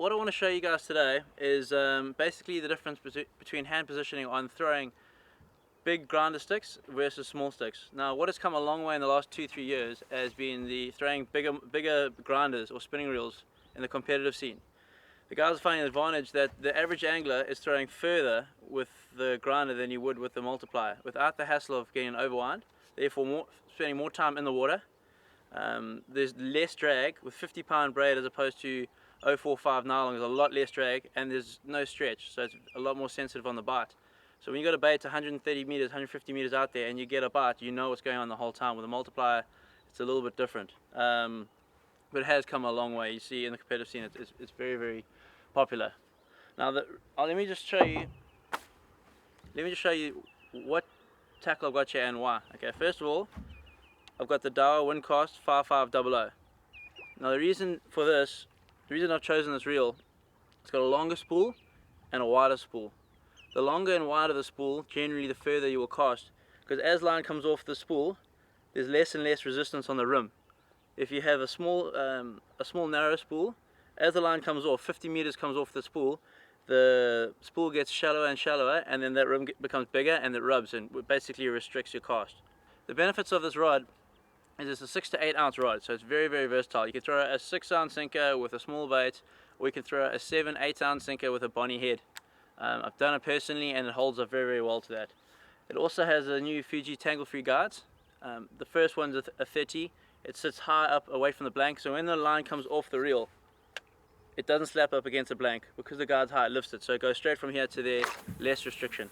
what I want to show you guys today is basically the difference between hand positioning on throwing big grinder sticks versus small sticks. Now, what has come a long way in the last 2-3 years has been the throwing bigger grinders or spinning reels in the competitive scene. The guys are finding the advantage that the average angler is throwing further with the grinder than you would with the multiplier, without the hassle of getting an overwind, therefore spending more time in the water. There's less drag with 50-pound braid as opposed to 0.45 nylon. There's a lot less drag and there's no stretch, so it's a lot more sensitive on the bite. So when you got a bait 130 meters, 150 meters out there and you get a bite, you know what's going on the whole time. With a multiplier, it's a little bit different. But it has come a long way. You see in the competitive scene, it's very, very popular. Now, let me just show you what tackle I've got here and why. Okay, first of all, I've got the Daiwa Windcast 5500. Now the reason I've chosen this reel, it's got a longer spool and a wider spool. The longer and wider the spool, generally the further you will cast, because as line comes off the spool, there's less and less resistance on the rim. If you have a small narrow spool, as the line comes off, 50 meters comes off the spool gets shallower and shallower, and then that rim becomes bigger and it rubs and basically restricts your cast. The benefits of this rod is it's a 6 to 8 ounce rod, so it's very, very versatile. You can throw a 6 ounce sinker with a small bait, or you can throw a 7-8 ounce sinker with a bonnie head. I've done it personally and it holds up very, very well to that. It also has a new Fuji tangle-free guides. The first one's a 30. It sits high up away from the blank, so when the line comes off the reel, it doesn't slap up against the blank. Because the guide's high, it lifts it, so it goes straight from here to there, less restriction.